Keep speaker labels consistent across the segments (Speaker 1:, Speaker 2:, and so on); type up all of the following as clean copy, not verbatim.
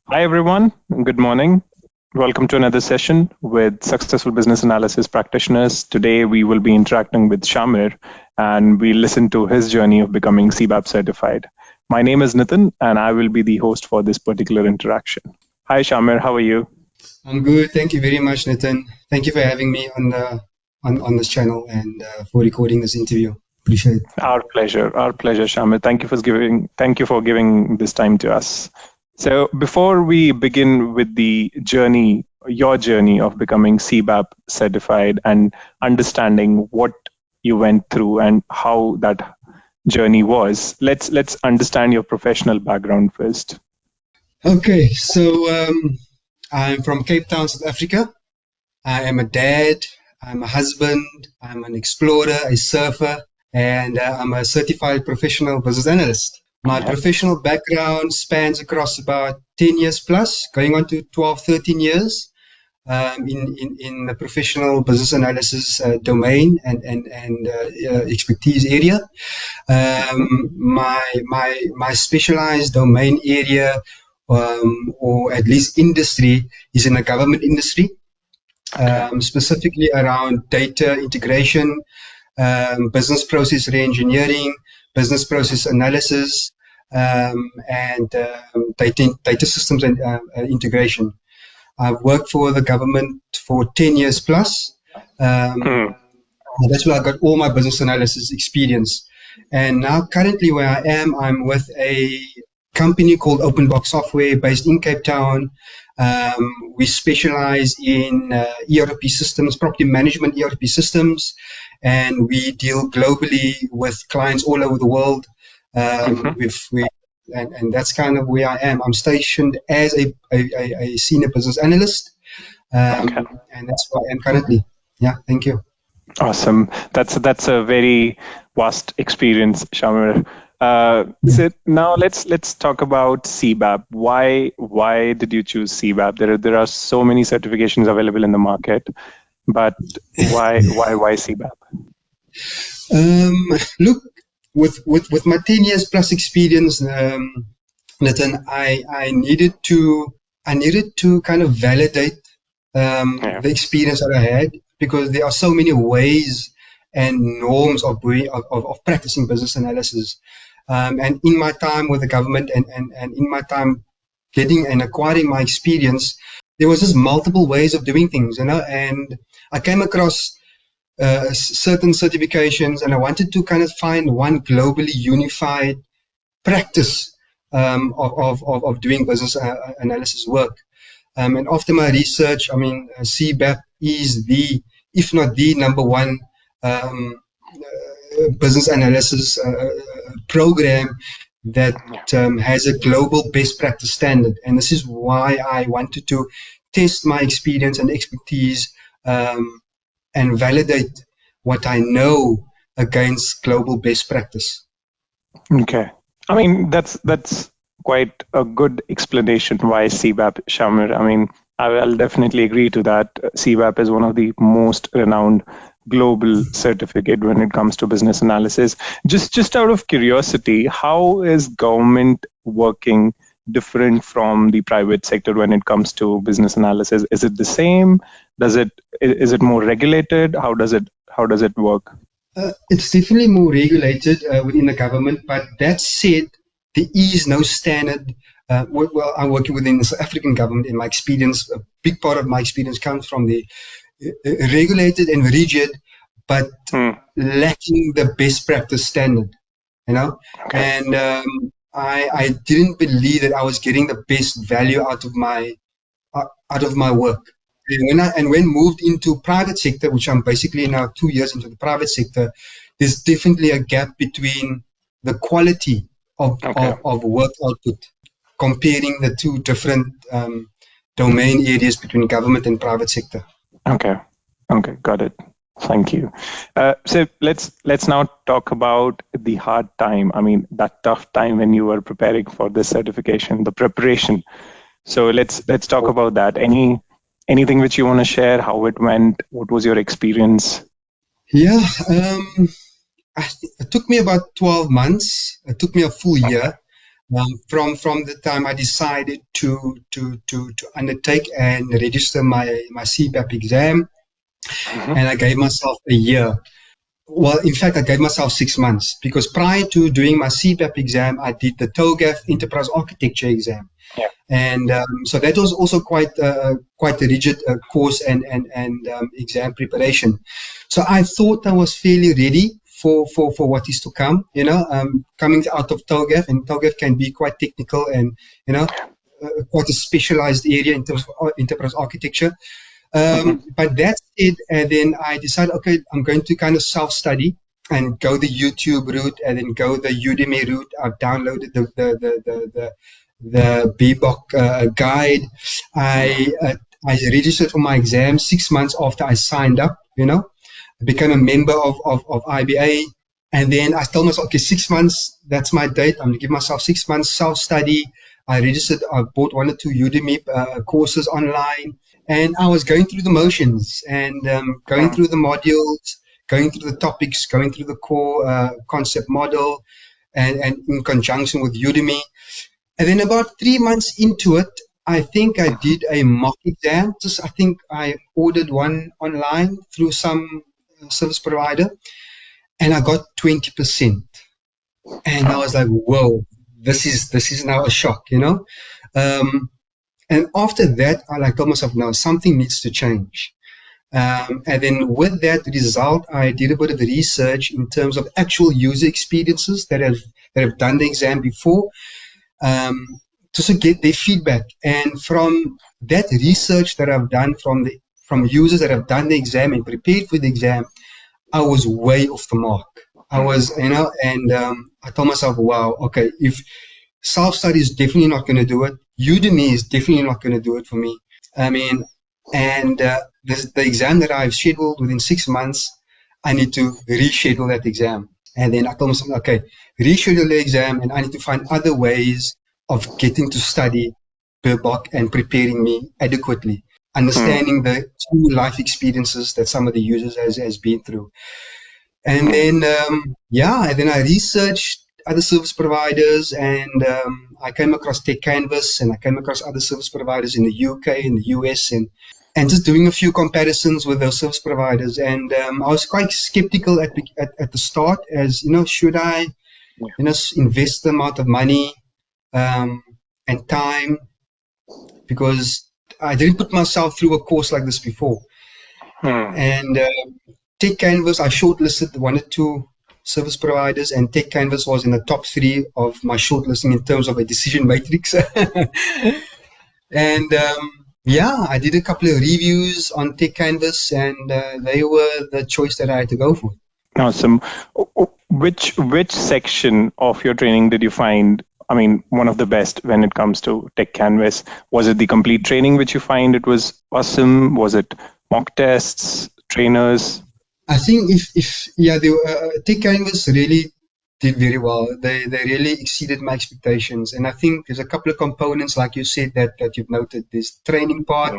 Speaker 1: Hi, everyone. Good morning. Welcome to another session with successful business analysis practitioners. Today, we will be interacting with Shamir and we listen to his journey of becoming CBAP certified. My name is Nitin and I will be the host for this particular interaction. Hi, Shamir. How are you?
Speaker 2: I'm good. Thank you very much, Nitin. Thank you for having me on this channel and for recording this interview. Appreciate it.
Speaker 1: Our pleasure, Shamir. Thank you for giving this time to us. So before we begin with the journey, your journey of becoming CBAP certified and understanding what you went through and how that journey was, let's understand your professional background first.
Speaker 2: Okay, so I'm from Cape Town, South Africa. I am a dad, I'm a husband, I'm an explorer, a surfer, and I'm a certified professional business analyst. My professional background spans across about 10 years plus, going on to 12, 13 years in the professional business analysis domain and expertise area. My specialized domain area, or at least industry, is in the government industry, specifically around data integration, business process reengineering, business process analysis, and data systems and integration. I've worked for the government for 10 years plus. That's where I got all my business analysis experience. And now currently where I am, I'm with a company called OpenBox Software based in Cape Town. We specialize in ERP systems, property management ERP systems, and we deal globally with clients all over the world. And that's kind of where I am. I'm stationed as a senior business analyst, and that's where I am currently. Yeah, thank you.
Speaker 1: Awesome. That's a very vast experience, Shamir. So now let's talk about CBAP. Why did you choose CBAP? There are so many certifications available in the market, but why CBAP?
Speaker 2: Look, with my 10 years plus experience, Nathan, I needed to kind of validate the experience that I had, because there are so many ways and norms of practicing business analysis. And in my time with the government and in my time getting and acquiring my experience, there was just multiple ways of doing things, and I came across certain certifications, and I wanted to kind of find one globally unified practice of doing business analysis work. And after my research, I mean, CBAP is if not the number one business analysis program that has a global best practice standard. And this is why I wanted to test my experience and expertise and validate what I know against global best practice.
Speaker 1: Okay. I mean, that's quite a good explanation why CBAP, Shamir. I mean, I'll definitely agree to that. CBAP is one of the most renowned global certificate when it comes to business analysis. Just out of curiosity, how is government working different from the private sector when it comes to business analysis? Is it the same? Is it more regulated? How does it work?
Speaker 2: It's definitely more regulated within the government, but that said, there is no standard. Well, I'm working within the South African government. In my experience, a big part of my experience comes from the regulated and rigid, but lacking the best practice standard. And I didn't believe that I was getting the best value out of my work. And when moved into private sector, which I'm basically now 2 years into the private sector, there's definitely a gap between the quality of work output, comparing the two different domain areas between government and private sector.
Speaker 1: Okay, got it. Thank you. So let's now talk about the hard time. I mean, that tough time when you were preparing for this certification, the preparation. So let's talk about that. Anything which you want to share? How it went? What was your experience?
Speaker 2: Yeah, it took me about 12 months. It took me a full year. From the time I decided to undertake and register my CBAP exam, and I gave myself a year. Well, in fact, I gave myself 6 months, because prior to doing my CBAP exam, I did the TOGAF Enterprise Architecture exam.
Speaker 1: Yeah.
Speaker 2: And so that was also quite a rigid course and exam preparation. So I thought I was fairly ready for what is to come, coming out of TOGAF, and TOGAF can be quite technical and, quite a specialized area in terms of enterprise architecture. But that said, and then I decided, okay, I'm going to kind of self-study and go the YouTube route, and then go the Udemy route. I've downloaded the BBOK guide. I registered for my exam 6 months after I signed up. I became a member of IBA, and then I told myself, okay, 6 months, that's my date. I'm going to give myself 6 months self-study. I registered. I bought 1 or 2 Udemy courses online. And I was going through the motions and going through the modules, going through the topics, going through the core concept model, and in conjunction with Udemy. And then about 3 months into it, I think I did a mock exam. I think I ordered one online through some service provider, and I got 20%. And I was like, whoa, this is now a shock, And after that, I told myself, no, something needs to change. And then with that result, I did a bit of research in terms of actual user experiences that have done the exam before, to get their feedback. And from that research that I've done from users that have done the exam and prepared for the exam, I was way off the mark. I was, and I told myself, wow, okay, if self-study is definitely not going to do it, Udemy is definitely not going to do it for me. I mean, and the exam that I've scheduled within 6 months, I need to reschedule that exam. And then I told myself, okay, reschedule the exam, and I need to find other ways of getting to study BBOK and preparing me adequately, understanding the true life experiences that some of the users has been through. And then, and then I researched other service providers, and I came across Techcanvass, and I came across other service providers in the UK, in the US, and just doing a few comparisons with those service providers. And I was quite skeptical at the start, as should I, invest the amount of money and time, because I didn't put myself through a course like this before. And Techcanvass, I shortlisted 1 or 2 service providers, and Techcanvass was in the top 3 of my shortlisting in terms of a decision matrix. And I did a couple of reviews on Techcanvass, and they were the choice that I had to go for.
Speaker 1: Awesome. Which section of your training did you find, one of the best when it comes to Techcanvass? Was it the complete training which you find it was awesome? Was it mock tests, trainers?
Speaker 2: I think Techcanvass really did very well. They really exceeded my expectations, and I think there's a couple of components, like you said, that you've noted. There's the training part,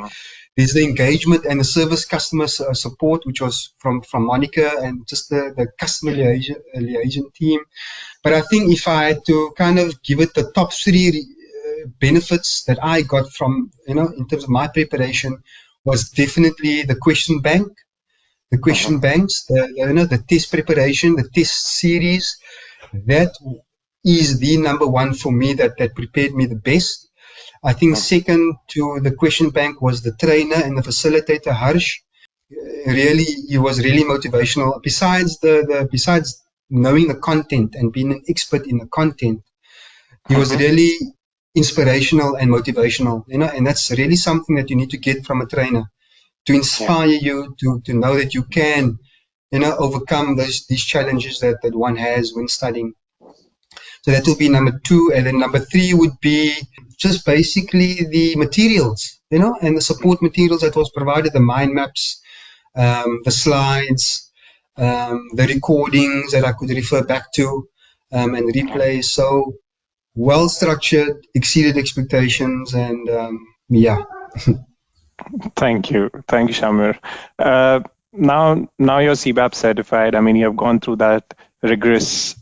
Speaker 2: there's the engagement and the service customer support, which was from Monica and just the customer liaison team. But I think if I had to kind of give it the top 3 benefits that I got from, in terms of my preparation, was definitely the question bank. The question banks, the test preparation, the test series, that is the number 1 for me that prepared me the best. I think second to the question bank was the trainer and the facilitator, Harsh. Really, he was really motivational. Besides besides knowing the content and being an expert in the content, he was really inspirational and motivational, and that's really something that you need to get from a trainer, to inspire you to know that you can, overcome these challenges that one has when studying. So that will be number 2. And then number 3 would be just basically the materials, and the support materials that was provided, the mind maps, the slides, the recordings that I could refer back to and replay. So well structured, exceeded expectations, and
Speaker 1: Thank you, Shamir. Now you're CBAP certified. You have gone through that rigorous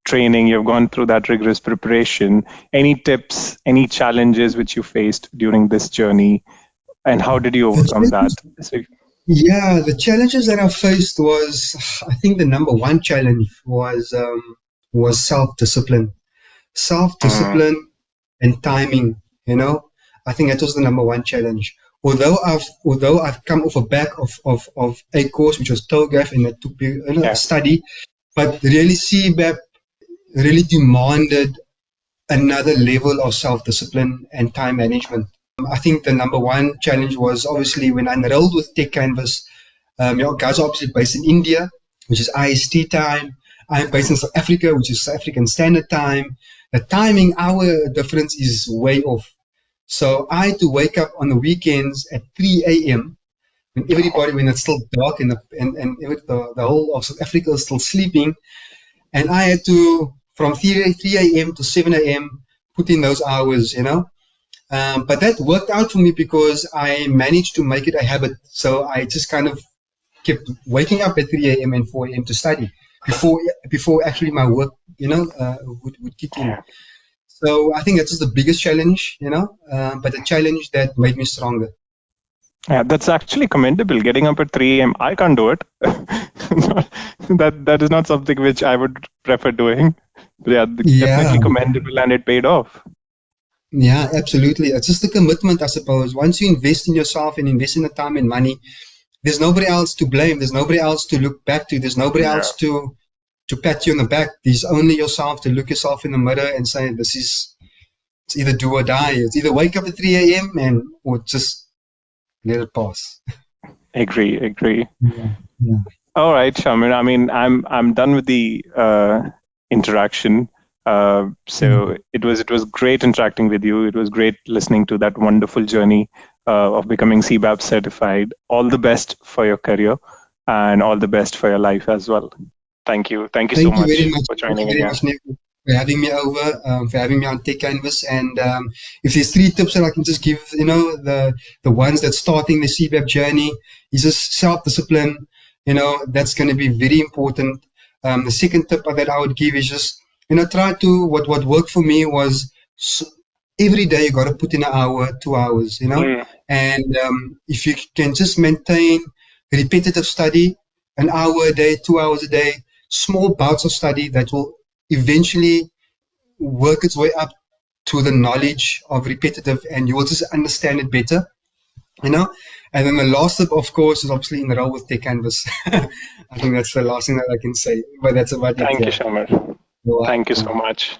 Speaker 1: training, you've gone through that rigorous preparation. Any tips, any challenges which you faced during this journey, and how did you overcome that?
Speaker 2: Yeah, the challenges that I faced was, I think the number one challenge was self-discipline. Self-discipline and timing, you know. I think that was the number one challenge. Although I've come off a back of a course which was TOGAF and that took me a study, but really CBAP really demanded another level of self-discipline and time management. I think the number one challenge was obviously when I enrolled with Techcanvass. Guys are obviously based in India, which is IST time. I'm based in South Africa, which is South African Standard Time. The timing, our difference is way off. So I had to wake up on the weekends at 3 a.m. when it's still dark and the whole of South Africa is still sleeping. And I had to, from 3 a.m. to 7 a.m., put in those hours, you know. But that worked out for me because I managed to make it a habit. So I just kind of kept waking up at 3 a.m. and 4 a.m. to study before actually my work, you know, would kick in. So I think that was the biggest challenge, you know, but a challenge that made me stronger.
Speaker 1: Yeah, that's actually commendable. Getting up at 3 a.m. I can't do it. that is not something which I would prefer doing. But yeah, definitely commendable, and it paid off.
Speaker 2: Yeah, absolutely. It's just a commitment, I suppose. Once you invest in yourself and invest in the time and money, there's nobody else to blame. There's nobody else to look back to. There's nobody else to pat you on the back. There's only yourself to look yourself in the mirror and say, it's either do or die. It's either wake up at 3 a.m. or just let it pass.
Speaker 1: Agree.
Speaker 2: Yeah.
Speaker 1: All right, Shamir. I mean, I'm done with the interaction. So it was great interacting with you. It was great listening to that wonderful journey of becoming CBAP certified. All the best for your career and all the best for your life as well. Thank you so much for joining again.
Speaker 2: For having me over, for having me on Techcanvass. And if there's 3 tips that I can just give, you know, the ones that's starting the CBAP journey is just self-discipline. You know, that's going to be very important. The second tip that I would give is just, you know, try to, what worked for me was every day you got to put in an hour, 2 hours, you know. And if you can just maintain repetitive study, an hour a day, 2 hours a day, small bouts of study that will eventually work its way up to the knowledge of repetitive, and you will just understand it better, you know. And then the last tip, of course, is obviously enroll with Techcanvass. I think that's the last thing that I can say, but that's about it.
Speaker 1: Thank you, Shamir. Thank you so much.